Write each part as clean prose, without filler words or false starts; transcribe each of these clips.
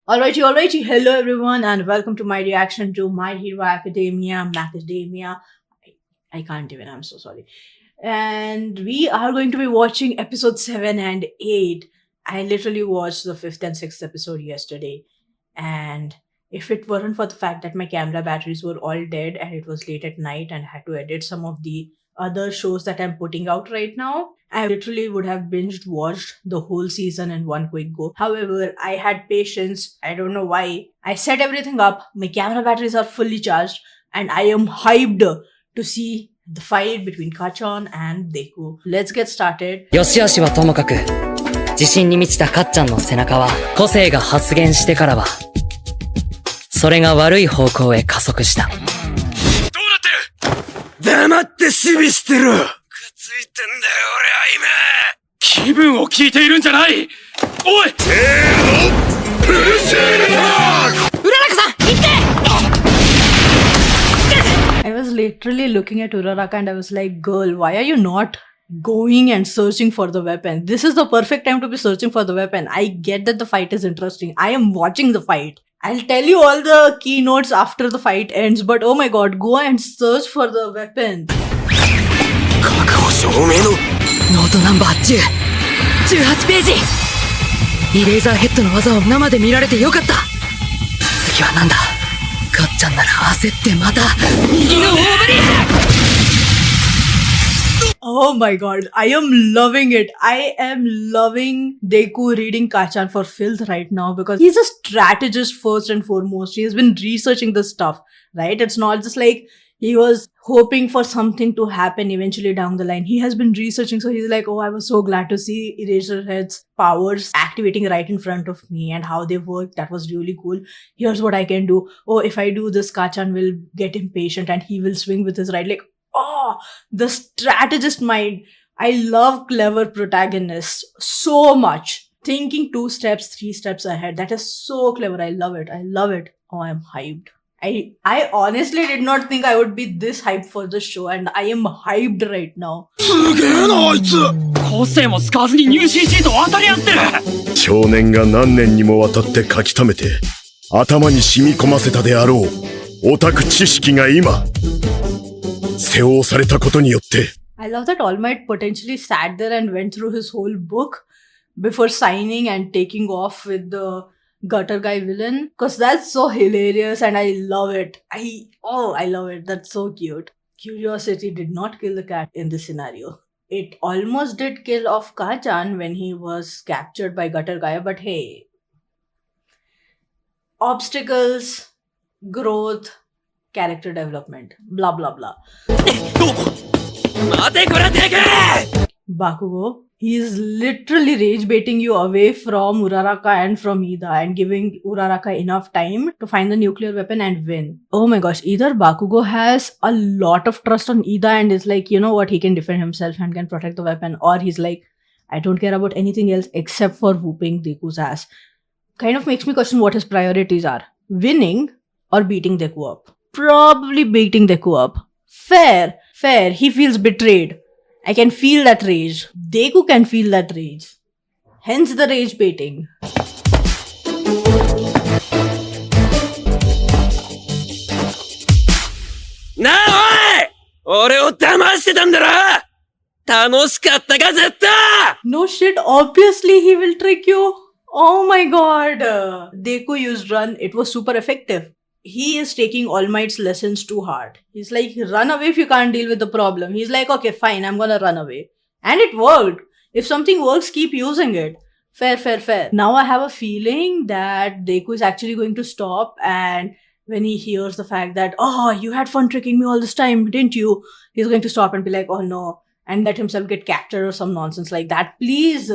Alrighty. Hello everyone, and welcome to my reaction to My Hero Academia, Macadamia. I can't even, I'm so sorry. And we are going to be watching episode 7 and 8. I literally watched the 5th and 6th episode yesterday. And if it weren't for the fact that my camera batteries were all dead and it was late at night and I had to edit some of the other shows that I'm putting out right now, I literally would have binged watched the whole season in one quick go. However, I had patience. I don't know why. I set everything up. My camera batteries are fully charged and I am hyped to see the fight between Kachan and Deku. Let's get started. よしあしはともかく、自信に満ちたかっちゃんの背中は、個性が発現してからは、それが悪い方向へ加速した。どうなってる？黙って守備してる！くっついてんだよ俺は今！気分を聞いているんじゃない！おい！フルシールド！浦中さん、行って！ I was literally looking at Uraraka and I was like, girl, why are you not going and searching for the weapon? This is the perfect time to be searching for the weapon. I get that the fight is interesting. I am watching the fight. I'll tell you all the keynotes after the fight ends, but oh my god, go and search for the weapon. 確保証明のノートナンバー10、18ページ。イレーザーヘッドの技を生で見られてよかった。次はなんだ？かっちゃんなら焦ってまた右の大振り。Oh my god, I am loving it. I am loving Deku reading Kachan for filth right now because he's a strategist first and foremost. He has been researching this stuff, right? It's not just like he was hoping for something to happen eventually down the line. He has been researching, so he's like, oh, I was so glad to see Eraserhead's powers activating right in front of me and how they work. That was really cool. Here's what I can do. Oh, if I do this, Kachan will get impatient and he will swing with his right leg. Oh, the strategist mind. I love clever protagonists so much. Thinking 2 steps, 3 steps ahead. That is so clever. I love it. Oh, I'm hyped. I honestly did not think I would be this hyped for the show and I am hyped right now. すげえなあいつ！個性も使わずに入試シート渡り合ってる！少年が何年にもわたって書き溜めて頭に染み込ませたであろうオタク知識が今背負されたことによって I love that All Might potentially sat there and went through his whole book before signing and taking off with the gutter guy villain, because that's so hilarious and I love it. I love it. That's so cute. Curiosity did not kill the cat in this scenario. It almost did kill off Kachan when he was captured by Gutter Guy, but hey, obstacles, growth, character development, blah blah blah. 待てこらてけ！ Bakugo, he is literally rage baiting you away from Uraraka and from Ida and giving Uraraka enough time to find the nuclear weapon and win. Oh my gosh, either Bakugo has a lot of trust on Ida and is like, you know what, he can defend himself and can protect the weapon, or he's like, I don't care about anything else except for whooping Deku's ass. Kind of makes me question what his priorities are. Winning or beating Deku up? Probably beating Deku up. Fair. He feels betrayed. I can feel that rage. Deku can feel that rage. Hence the rage baiting. なあおい！俺を騙してたんだろ！楽しかったか絶対！ No shit, obviously he will trick you. Oh my god. Deku used run. It was super effective. He is taking All Might's lessons too hard. He's like, run away if you can't deal with the problem. He's like, okay, fine, I'm gonna run away. And it worked. If something works, keep using it. Fair. Now I have a feeling that Deku is actually going to stop, and when he hears the fact that, oh, you had fun tricking me all this time, didn't you? He's going to stop and be like, oh no, and let himself get captured or some nonsense like that. Please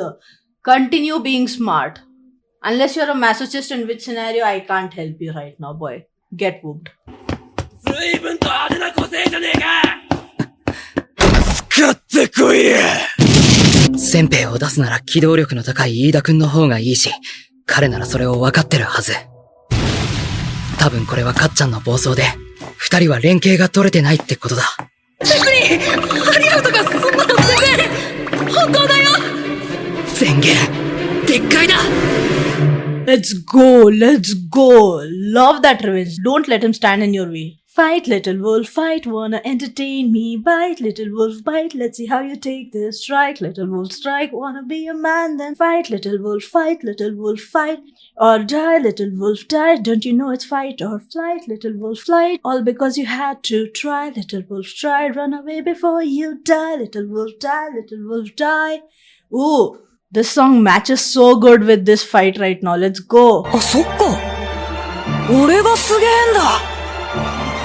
continue being smart. Unless you're a masochist, in which scenario I can't help you right now, boy. Get whooped. 随分と派手な個性じゃねえか！使ってこいや！先兵を出すなら機動力の高い飯田くんの方がいいし、彼ならそれを分かってるはず。多分これはかっちゃんの暴走で、二人は連携が取れてないってことだ。別に、張り合うとかそんなの全然、本当だよ！前言、撤回だ！ Let's go, let's go. Love that revenge. Don't let him stand in your way. Fight, little wolf, fight, wanna entertain me. Bite, little wolf, bite, let's see how you take this. Strike, little wolf, strike, wanna be a man then. Fight, little wolf, fight, little wolf, fight. Or die, little wolf, die. Don't you know it's fight or flight, little wolf, flight. All because you had to try, little wolf, try. Run away before you die, little wolf, die, little wolf, die. Ooh, this song matches so good with this fight right now. Let's go. あ、そっか。俺がすげえんだ。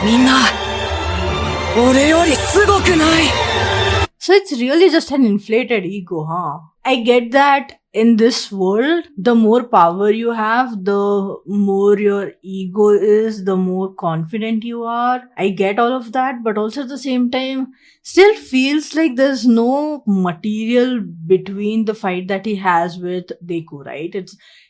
みんな、俺よりすごくない。So it's really just an inflated ego, huh? I get that in this world, the more power you have, the more your ego is, the more confident you are. I get all of that, but also at the same time, still feels like there's no material between the fight that he has with Deku, right?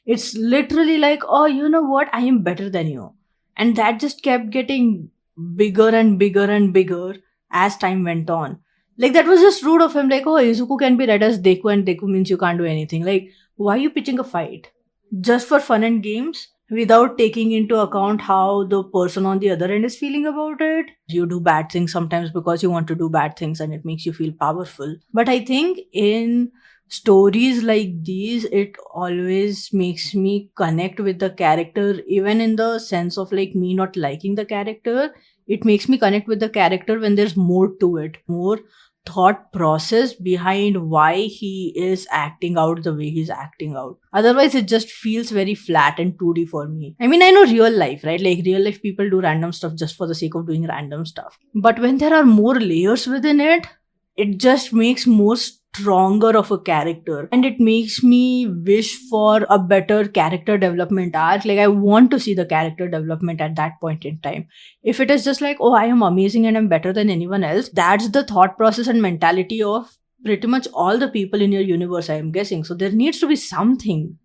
It's literally like, oh, you know what? I am better than you. And that just kept getting bigger and bigger and bigger as time went on. Like, that was just rude of him. Like, oh, Izuku can be read as Deku and Deku means you can't do anything. Like, why are you pitching a fight? Just for fun and games? Without taking into account how the person on the other end is feeling about it? You do bad things sometimes because you want to do bad things and it makes you feel powerful. But I think in stories like these, it always makes me connect with the character, even in the sense of like me not liking the character. It makes me connect with the character when there's more to it, more thought process behind why he is acting out the way he's acting out. Otherwise, it just feels very flat and 2D for me. I mean, I know real life, right? Like, real life people do random stuff just for the sake of doing random stuff. But when there are more layers within it, it just makes more stronger of a character, and it makes me wish for a better character development arc. Like, I want to see the character development at that point in time. If it is just like, oh, I am amazing and I'm better than anyone else, that's the thought process and mentality of pretty much all the people in your universe, I am guessing. So there needs to be something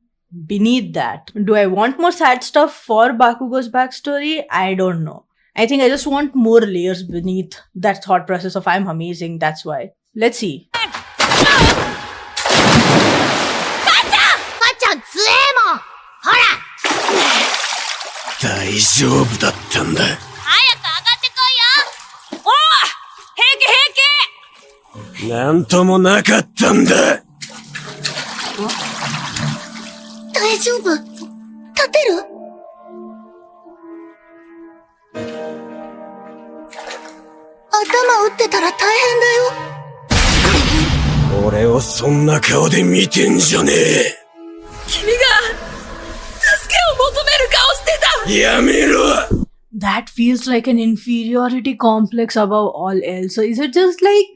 beneath that. Do I want more sad stuff for Bakugo's backstory? I don't know. I think I just want more layers beneath that thought process of I'm amazing, that's why. Let's see. 大丈夫だったんだ。早く上がってこいよ。おお、平気平気。なんともなかったんだ。大丈夫？立てる？頭打ってたら大変だよ。俺をそんな顔で見てんじゃねえ。君が助けを求める顔してた。やめろ。 That feels like an inferiority complex above all else. So is it just like,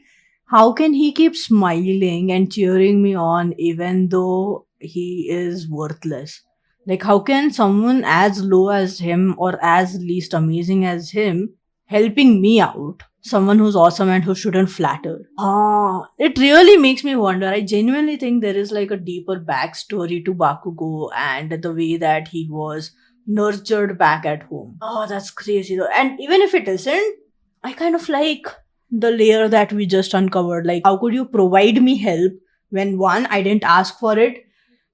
how can he keep smiling and cheering me on even though he is worthless? Like, how can someone as low as him or as least amazing as him helping me out? Someone who's awesome and who shouldn't flatter. It really makes me wonder. I genuinely think there is like a deeper backstory to Bakugo and the way that he was nurtured back at home. Oh, that's crazy though. And even if it isn't, I kind of like the layer that we just uncovered. Like, how could you provide me help when one, I didn't ask for it,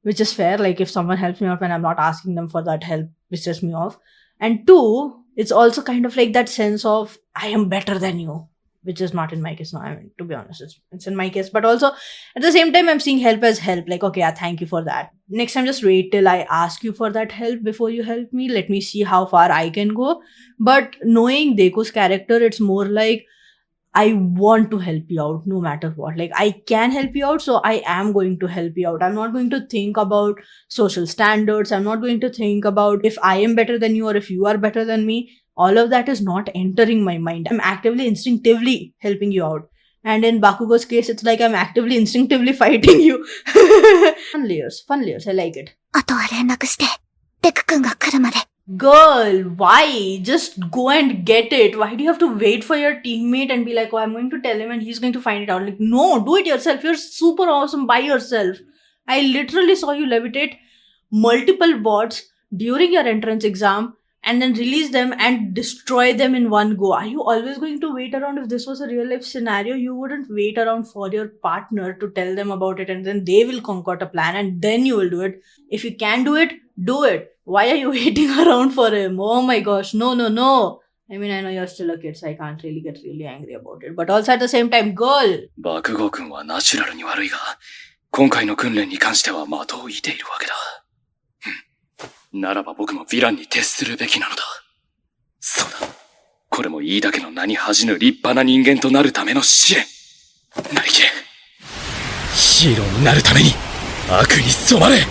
which is fair. Like, if someone helps me out when I'm not asking them for that help, pisses me off. And two, it's also kind of like that sense of I am better than you, which is not in my case. No, I mean, to be honest, it's in my case. But also at the same time, I'm seeing help as help. Like, okay, yeah, thank you for that. Next time, just wait till I ask you for that help before you help me. Let me see how far I can go. But knowing Deku's character, it's more like I want to help you out no matter what. Like, I can help you out, so I am going to help you out. I'm not going to think about social standards. I'm not going to think about if I am better than you or if you are better than me. All of that is not entering my mind. I'm actively, instinctively helping you out. And in Bakugo's case, it's like I'm actively, instinctively fighting you. Fun layers. I like it. あとは連絡して、デク君が来るまで。Girl, why? Just go and get it. Why do you have to wait for your teammate and be like, oh, I'm going to tell him and he's going to find it out? Like, no, do it yourself. You're super awesome by yourself. I literally saw you levitate multiple bots during your entrance exam and then release them and destroy them in one go. Are you always going to wait around? If this was a real life scenario, you wouldn't wait around for your partner to tell them about it and then they will concoct a plan and then you will do it. If you can do it, Do it. Why are you waiting around for him? Oh my gosh. No, no, no. I mean, I know you're still a kid, so I can't really get really angry about it. But also at the same time, girl. 爆豪君はナチュラルに悪いが、今回の訓練に関しては的を射ているわけだ。ならば僕もヴィランに徹するべきなのだ。そうだ。これもいいだけの名に恥じぬ立派な人間となるための試練。なりきれ。ヒーローになるために悪に染まれ。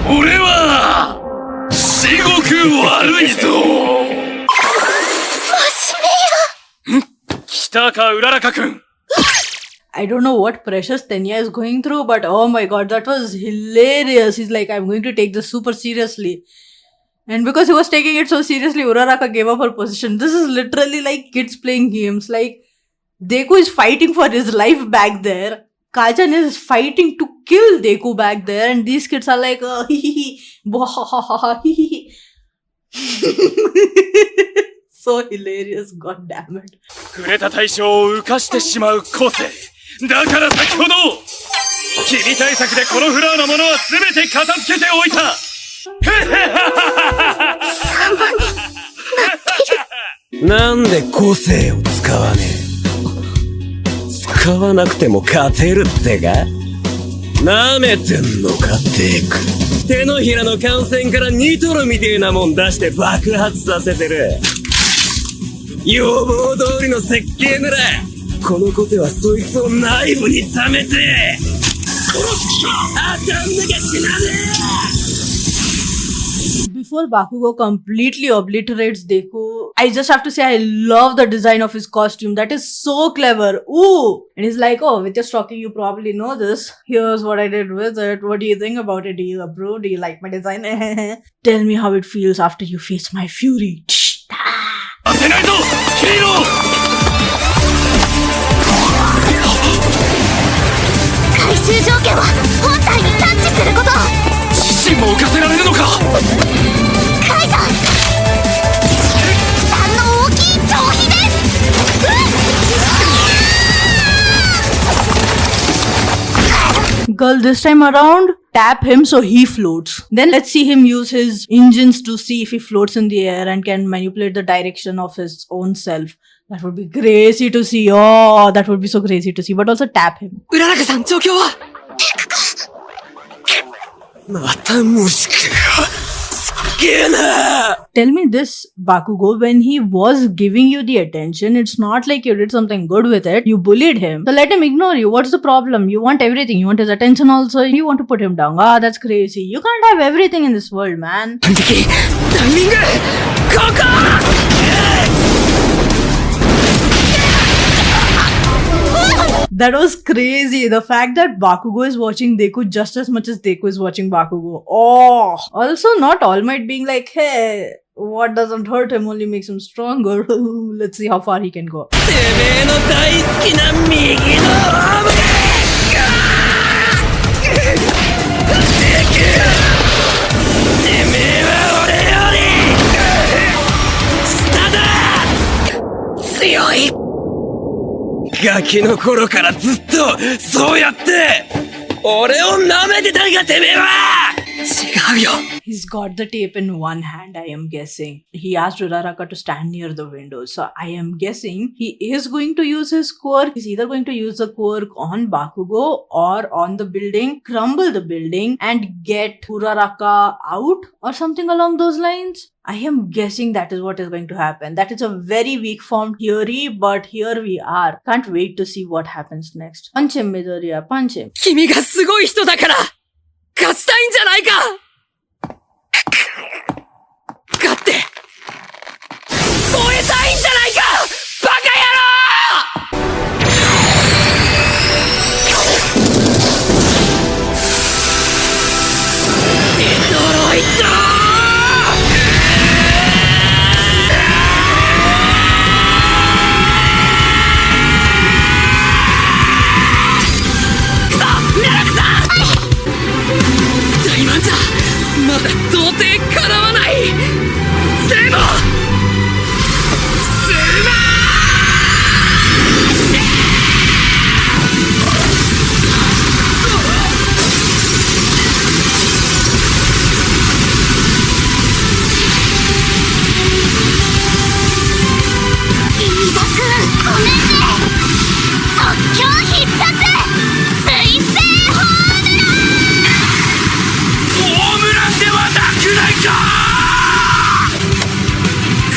俺は至極悪いぞ。来たか、うららかくん。I don't know what Precious Tenya is going through, but oh my god, that was hilarious. He's like, I'm going to take this super seriously. And because he was taking it so seriously, Uraraka gave up her position. This is literally like kids playing games. Like, Deku is fighting for his life back there. Kachan is fighting to kill Deku back there. And these kids are like, hee hee, so hilarious, god damn it. 触れた対象を浮かしてしまう個性。だから先ほど、君対策でこのフラーのものは全て片付けておいた。なんで個性を使わねえ。使わなくても勝てるってか？舐めてんのかデク。手のひらの感染からニトロみてえなもん出して爆発させてる。要望通りの設計ならこのコテはそいつを内部に溜めて殺す気当たんなきゃ死なねえ。 Before Bakugo completely obliterates Deku, I just have to say I love the design of his costume. That is so clever. Ooh! And he's like, oh, with your stocking you probably know this. Here's what I did with it. What do you think about it? Do you approve? Do you like my design? Tell me how it feels after you face my fury. 当てないぞヒーロー。回収条件は本体にタッチすること。自身も浮かせられるのか。解除。負担の大きい逃避です。Girl, this time around, tap him so he floats. Then let's see him use his engines to see if he floats in the air and can manipulate the direction of his own self. That would be crazy to see. Oh, that would be so crazy to see. But also tap him. うららかさん、状況は？また虫か。すっげえな。 Tell me this, Bakugo, when he was giving you the attention, it's not like you did something good with it. You bullied him. So let him ignore you. What's the problem? You want everything. You want his attention also. You want to put him down. Ah, that's crazy. You can't have everything in this world, man. 反撃タイミングここThat was crazy. The fact that Bakugo is watching Deku just as much as Deku is watching Bakugo. Oh! Also, not All Might being like, hey, what doesn't hurt him only makes him stronger. Let's see how far he can go. てめえの大好きな右のアームてめえは俺より下だ。強い。ガキの頃からずっとそうやって俺を舐めてたんかてめえは。違うよ。 He's got the tape in one hand, I am guessing. He asked Uraraka to stand near the window. So I am guessing he is going to use his quirk. He's either going to use the quirk on Bakugo or on the building, crumble the building and get Uraraka out or something along those lines. I am guessing that is what is going to happen. That is a very weak form theory, but here we are. Can't wait to see what happens next. Punch him, Midoriya. Punch him. 君がすごい人だから勝ちたいんじゃないか勝って燃えたいんじゃないかバカ野郎デトロイト大満だ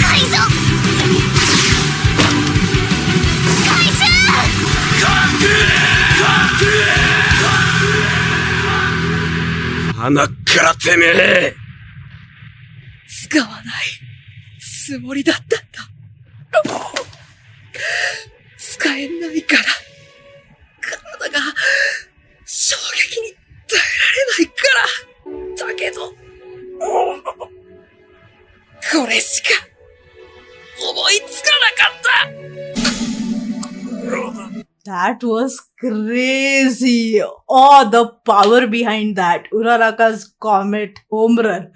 解除回収鼻っからてめえ。使わないつもりだったんだ。使えないから、体が衝撃に耐えられないから。だけど、これしか思いつかなかった。 That was crazy. Oh, the power behind that. Uraraka's comet home run.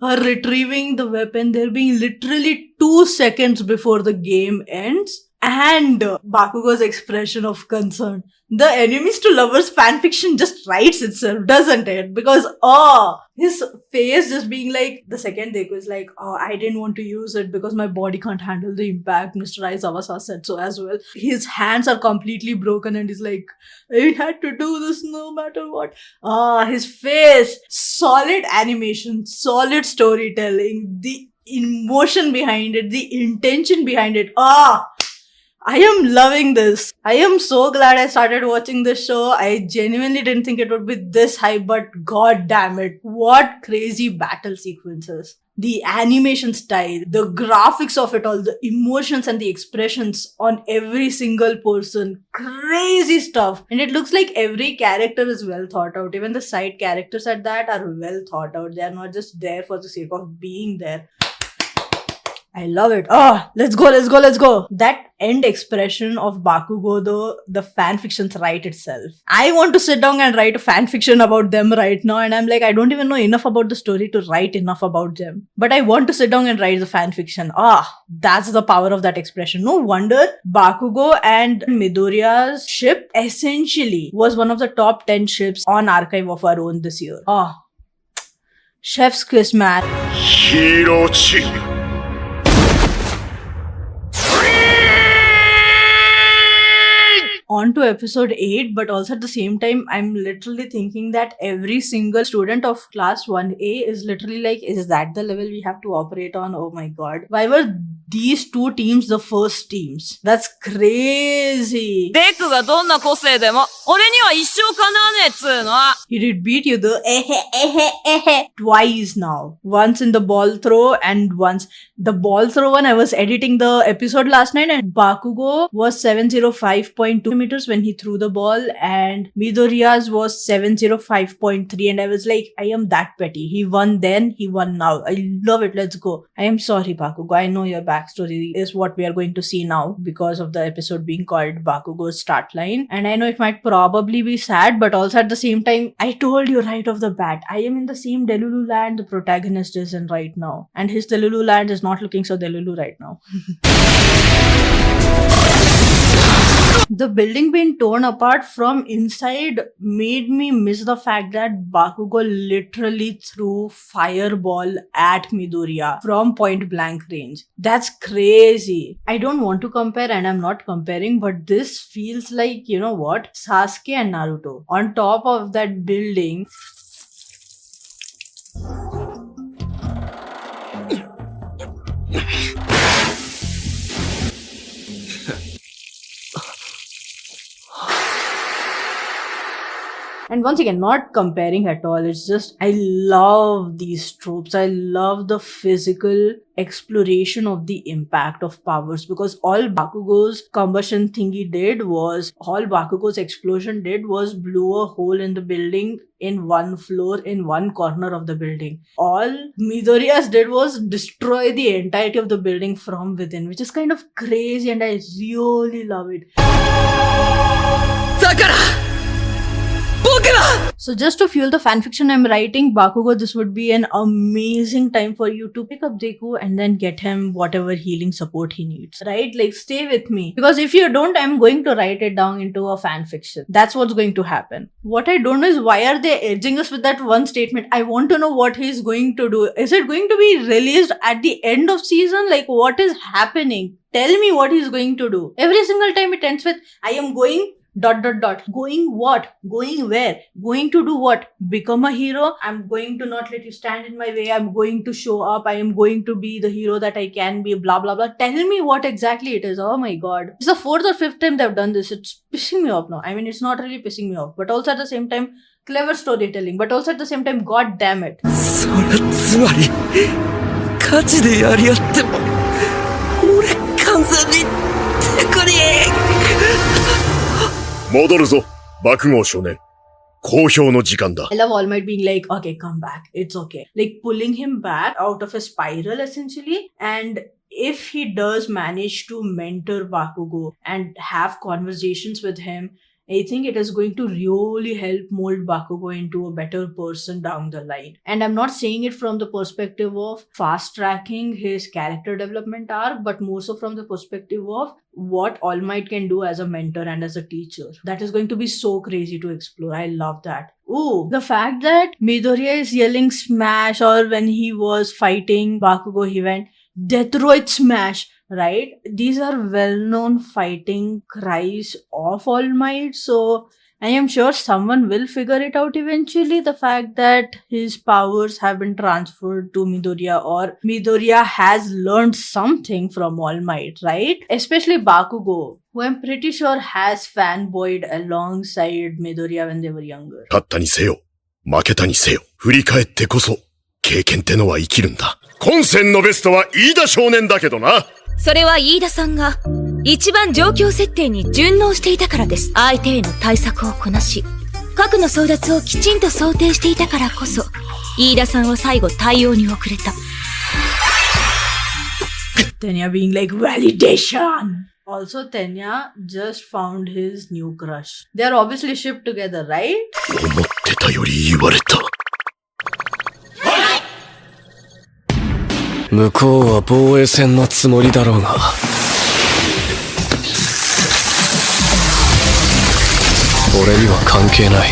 Her retrieving the weapon, there being literally 2 seconds before the game ends. And Bakugo's expression of concern. The enemies to lovers fanfiction just writes itself, doesn't it? Because, his face just being like, the second Deku is like, I didn't want to use it because my body can't handle the impact. Mr. Aizawa said so as well. His hands are completely broken and he's like, I had to do this no matter what. His face, solid animation, solid storytelling, the emotion behind it, the intention behind it. I am loving this. I am so glad I started watching this show. I genuinely didn't think it would be this hype, but god damn it. What crazy battle sequences. The animation style, the graphics of it all, the emotions and the expressions on every single person. Crazy stuff. And it looks like every character is well thought out. Even the side characters at that are well thought out. They are not just there for the sake of being there. I love it. Let's go. That end expression of Bakugo, though, the fanfictions write itself. I want to sit down and write a fanfiction about them right now, and I'm like, I don't even know enough about the story to write enough about them. But I want to sit down and write the fanfiction. That's the power of that expression. No wonder Bakugo and Midoriya's ship essentially was one of the top 10 ships on Archive of Our Own this year. Chef's kiss, man. ヒーローチーム On to episode 8, but also at the same time, I'm literally thinking that every single student of class 1A is literally like, is that the level we have to operate on? Oh my god. Why were these two teams the first teams? That's crazy. デクがどんな個性でも、俺には一生叶わねえっつーの。 He did beat you though. Twice now. Once in the ball throw and once the ball throw one. I was editing the episode last night and Bakugo was 705.2 meters when he threw the ball and Midoriya's was 705.3 and I was like, I am that petty. He won then, he won now. I love it. Let's go. I am sorry, Bakugo. I know your backstory is what we are going to see now because of the episode being called Bakugo's Start Line. And I know it might probably be sad, but also at the same time, I told you right off the bat, I am in the same Delulu land the protagonist is in right now. And his Delulu land is not looking so Delulu right now. The building being torn apart from inside made me miss the fact that Bakugo literally threw fireball at Midoriya from point blank range. That's crazy. I don't want to compare and I'm not comparing, but this feels like, you know what? Sasuke and Naruto. On top of that building, and once again, not comparing at all. It's just, I love these tropes. I love the physical exploration of the impact of powers because all Bakugo's combustion thingy did was, all Bakugo's explosion did was blew a hole in the building in one floor, in one corner of the building. All Midoriya's did was destroy the entirety of the building from within, which is kind of crazy and I really love it. So just to fuel the fanfiction I'm writing, Bakugo, this would be an amazing time for you to pick up Deku and then get him whatever healing support he needs, right? Like, stay with me. Because if you don't, I'm going to write it down into a fanfiction. That's what's going to happen. What I don't know is why are they edging us with that one statement? I want to know what he's going to do. Is it going to be released at the end of season? Like, what is happening? Tell me what he's going to do. Every single time it ends with, I am going Dot dot dot. Going what? Going where? Going to do what? Become a hero? I'm going to not let you stand in my way. I'm going to show up. I am going to be the hero that I can be. Blah blah blah. Tell me what exactly it is. Oh my god. It's the 4th or 5th time they've done this. It's pissing me off now. I mean, it's not really pissing me off, but also at the same time, clever storytelling. But also at the same time, god damn it. それつまりガチでやり合っても俺完全に手こり戻るぞ、爆豪少年。公表の時間だ。 I love All Might being like, okay, come back. It's okay. Like pulling him back out of a spiral essentially. And if he does manage to mentor Bakugo and have conversations with him, I think it is going to really help mold Bakugo into a better person down the line. And I'm not saying it from the perspective of fast tracking his character development arc, but more so from the perspective of what All Might can do as a mentor and as a teacher. That is going to be so crazy to explore. I love that. Ooh, the fact that Midoriya is yelling smash, or when he was fighting Bakugo, he went Deathroid smash. Right? These are well-known fighting cries of All Might, so I am sure someone will figure it out eventually. The fact that his powers have been transferred to Midoriya, or Midoriya has learned something from All Might, right? Especially Bakugo, who I'm pretty sure has fanboyed alongside Midoriya when they were younger. 勝ったにせよ、負けたにせよ、振り返ってこそ、経験ってのは生きるんだ。今戦のベストは飯田少年だけどな。それは飯田さんが一番状況設定に順応していたからです。相手への対策をこなし、核の争奪をきちんと想定していたからこそ、飯田さんは最後対応に遅れた。Tenya being like, validation! Also, Tenya just found his new crush. They're obviously shipped together, right? 思ってたより言われた。向こうは防衛戦のつもりだろうが俺には関係ない。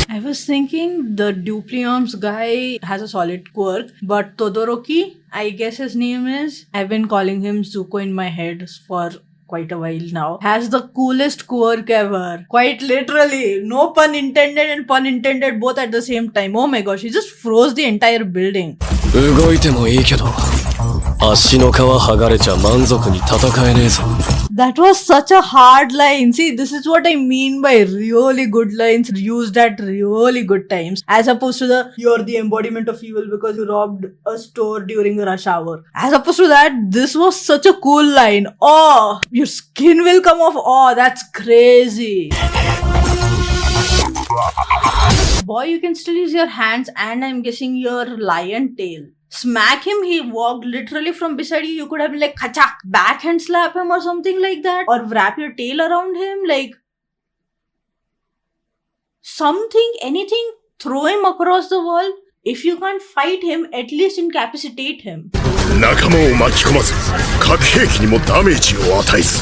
I was thinking the Duplions guy has a solid quirk, but Todoroki, I guess his name is, I've been calling him Zuko in my head for quite a while now, has the coolest quirk ever. Quite literally. No pun intended and pun intended both at the same time. Oh my gosh, he just froze the entire building. 動いてもいいけど足の皮剥がれちゃ満足に戦えねえぞ。 That was such a hard line. See, this is what I mean by really good lines used at really good times. As opposed to the, you're the embodiment of evil because you robbed a store during rush hour. As opposed to that, this was such a cool line. Oh, your skin will come off. Oh, that's crazy. Boy, you can still use your hands and I'm guessing your lion tail. Smack him, he walked literally from beside you. You could have been like, kachak, backhand slap him or something like that. Or wrap your tail around him, like something, anything. Throw him across the wall. If you can't fight him, at least incapacitate him. 仲間を巻き込まず、核兵器にもダメージを与えず。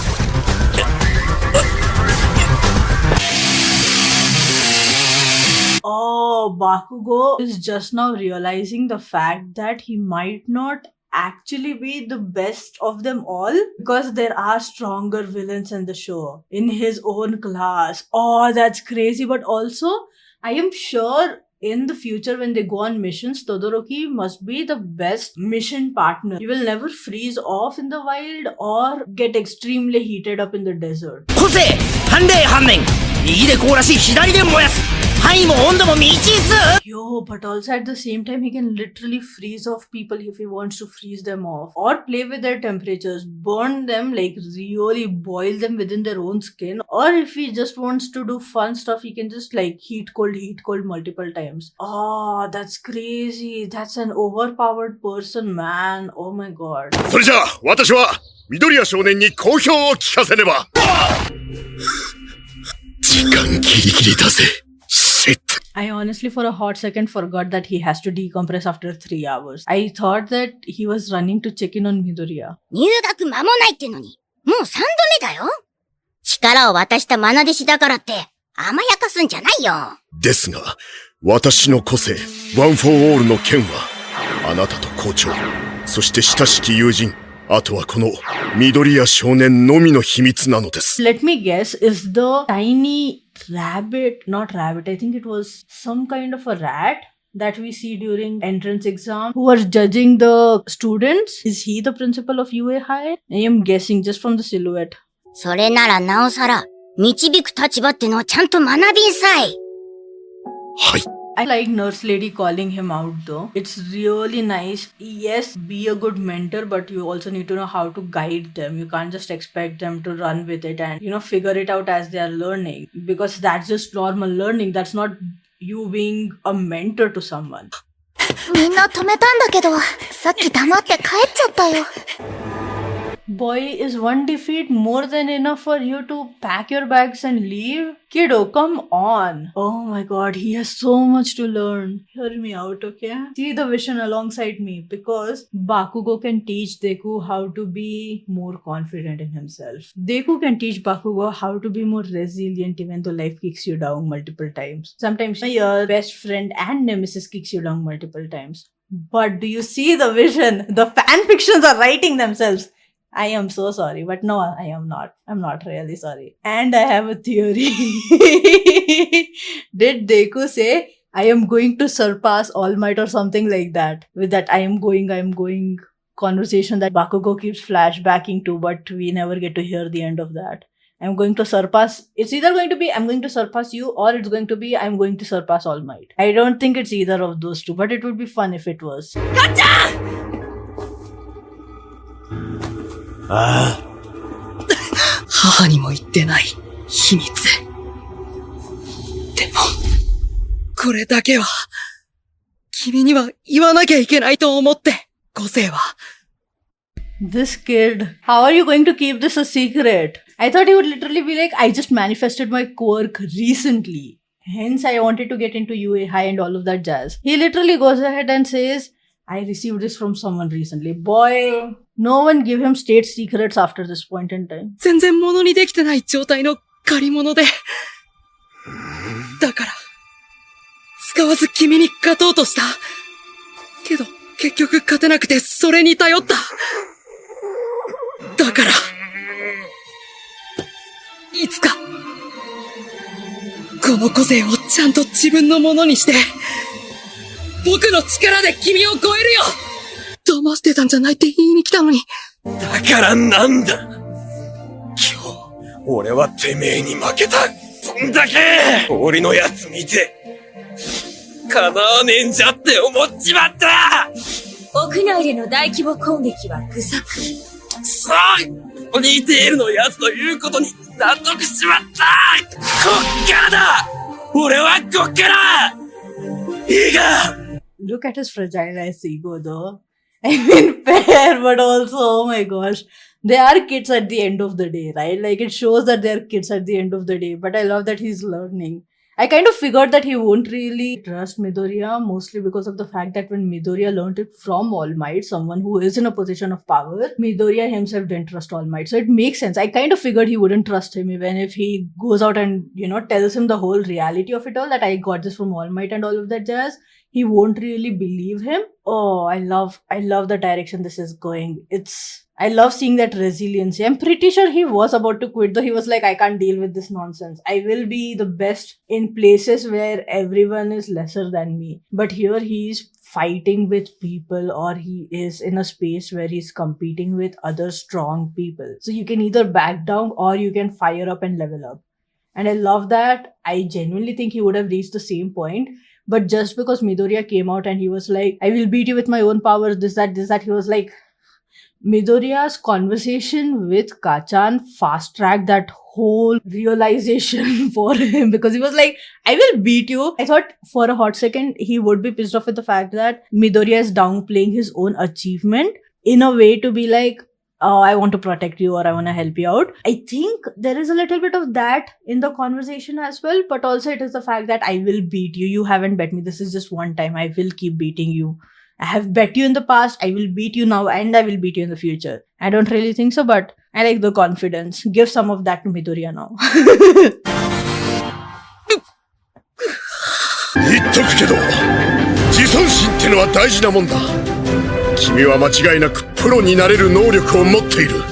Oh, Bakugo is just now realizing the fact that he might not actually be the best of them all because there are stronger villains in the show in his own class. Oh, that's crazy. But also, I am sure in the future when they go on missions, Todoroki must be the best mission partner. He will never freeze off in the wild or get extremely heated up in the desert. 個性反霊反面右で凍らし左で燃やす範囲も温度も未知数 Yo, but also at the same time, he can literally freeze off people if he wants to freeze them off. Or play with their temperatures, burn them, like really boil them within their own skin. Or if he just wants to do fun stuff, he can just like heat cold multiple times. Oh, that's crazy. That's an overpowered person, man. Oh my god. それじゃあ、私は、緑谷少年に好評を聞かせねば。時間ギリギリだぜ。Shit. I honestly for a hot second forgot that he has to decompress after 3 hours. I thought that he was running to check in on Midoriya. 入学間もないってのに、もう3度目だよ。力を渡した愛弟子だからって、甘やかすんじゃないよ。ですが、私の個性、ワン・フォー・オールの剣は、あなたと校長、そして親しき友人、あとはこの緑谷少年のみの秘密なのです。Let me guess, is the tiny rabbit, not rabbit, I think it was some kind of a rat that we see during entrance exam who was judging the students? Is he the principal of UA High? I am guessing just from the silhouette. それならなおさら、導く立場ってのをちゃんと学びんさい。はい。I like Nurse Lady calling him out though. It's really nice. Yes, be a good mentor, but you also need to know how to guide them. You can't just expect them to run with it and, figure it out as they are learning. Because that's just normal learning. That's not you being a mentor to someone. みんな止めたんだけど、さっき黙って帰っちゃったよ。Boy, is one defeat more than enough for you to pack your bags and leave? Kiddo, come on. Oh my god, he has so much to learn. Hear me out, okay? See the vision alongside me because Bakugo can teach Deku how to be more confident in himself. Deku can teach Bakugo how to be more resilient even though life kicks you down multiple times. Sometimes your best friend and nemesis kicks you down multiple times. But do you see the vision? The fan fictions are writing themselves. I am so sorry, but no, I am not. I'm not really sorry. And I have a theory. Did Deku say, I am going to surpass All Might or something like that? With that I am going conversation that Bakugo keeps flashbacking to, but we never get to hear the end of that. I'm going to surpass, it's either going to be I'm going to surpass you or it's going to be I'm going to surpass All Might. I don't think it's either of those two, but it would be fun if it was. ああ。母にも言ってない秘密。でも、これだけは、君には言わなきゃいけないと思って、個性は。This kid, how are you going to keep this a secret? I thought he would literally be like, I just manifested my quirk recently. Hence, I wanted to get into UA High and all of that jazz. He literally goes ahead and says, I received this from someone recently. Boy, no one give him state secrets after this point in time. 全然物にできてない状態の借り物で。だから、使わず君に勝とうとした。けど、結局勝てなくてそれに頼った。だから、いつか、この個性をちゃんと自分のものにして、僕の力で君を超えるよ。騙してたんじゃないって言いに来たのに。だからなんだ。今日、俺はてめえに負けた。そんだけ俺のやつ見て、叶わねえんじゃって思っちまった。屋内での大規模攻撃は愚策。くそポニーテールのやつということに納得しちまった。こっからだ。俺はこっからいいか。 Look at his fragile ass ego though. I mean, fair, but also, oh my gosh. They are kids at the end of the day, right? Like, it shows that they're kids at the end of the day. But I love that he's learning. I kind of figured that he won't really trust Midoriya, mostly because of the fact that when Midoriya learned it from All Might, someone who is in a position of power, Midoriya himself didn't trust All Might. So it makes sense. I kind of figured he wouldn't trust him even if he goes out and, tells him the whole reality of it all, that I got this from All Might and all of that jazz. He won't really believe him. Oh, I love the direction this is going. I love seeing that resiliency. I'm pretty sure he was about to quit, though he was like, I can't deal with this nonsense. I will be the best in places where everyone is lesser than me. But here he's fighting with people, or he is in a space where he's competing with other strong people. So you can either back down or you can fire up and level up. And I love that. I genuinely think he would have reached the same point. But just because Midoriya came out and he was like, I will beat you with my own powers, this, that, he was like, Midoriya's conversation with Kachan fast-tracked that whole realization for him, because he was like, I will beat you. I thought for a hot second he would be pissed off with the fact that Midoriya is downplaying his own achievement in a way to be like, oh, I want to protect you or I want to help you out. I think there is a little bit of that in the conversation as well, but also it is the fact that I will beat you. You haven't bet me. This is just one time. I will keep beating you. I have bet you in the past. I will beat you now and I will beat you in the future. I don't really think so, but I like the confidence. Give some of that to Midoriya now. 言っとくけど、自尊心ってのは大事なもんだ。君は間違いなくプロになれる能力を持っている。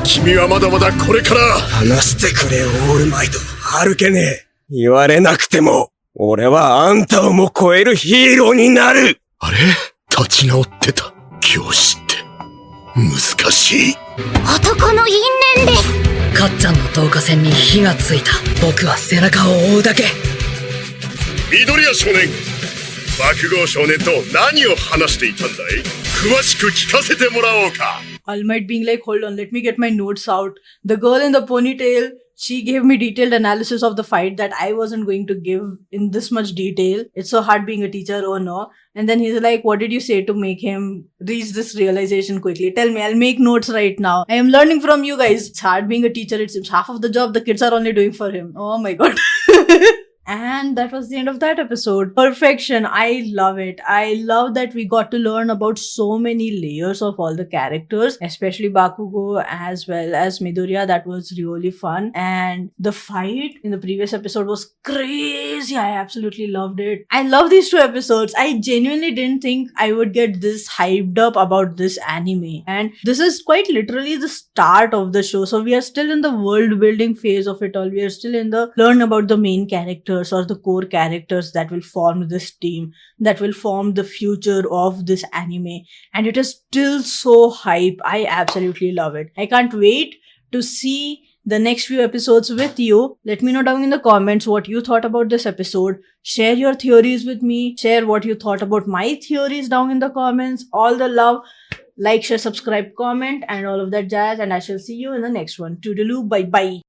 君はまだまだこれから。話してくれ、オールマイト。歩けねえ。言われなくても、俺はあんたをも超えるヒーローになる。あれ？立ち直ってた。教師って、難しい。男の因縁です。かっちゃんの導火線に火がついた。僕は背中を追うだけ。緑谷少年、爆豪少年と何を話していたんだい？詳しく聞かせてもらおうか。All Might being like, hold on, let me get my notes out. The girl in the ponytail, she gave me detailed analysis of the fight that I wasn't going to give in this much detail. It's so hard being a teacher, oh no. And then he's like, what did you say to make him reach this realization quickly? Tell me, I'll make notes right now. I am learning from you guys. It's hard being a teacher. It seems half of the job the kids are only doing for him. Oh my god. And that was the end of that episode. Perfection. I love it. I love that we got to learn about so many layers of all the characters, especially Bakugo as well as Midoriya. That was really fun. And the fight in the previous episode was crazy. I absolutely loved it. I love these two episodes. I genuinely didn't think I would get this hyped up about this anime. And this is quite literally the start of the show. So we are still in the world building phase of it all. We are still in the learn about the main characters or the core characters that will form this team, that will form the future of this anime. And it is still so hype. I absolutely love it. I can't wait to see the next few episodes with you. Let me know down in the comments what you thought about this episode. Share your theories with me. Share what you thought about my theories down in the comments. All the love. Like, share, subscribe, comment, and all of that jazz. And I shall see you in the next one. Toodaloo. Bye bye.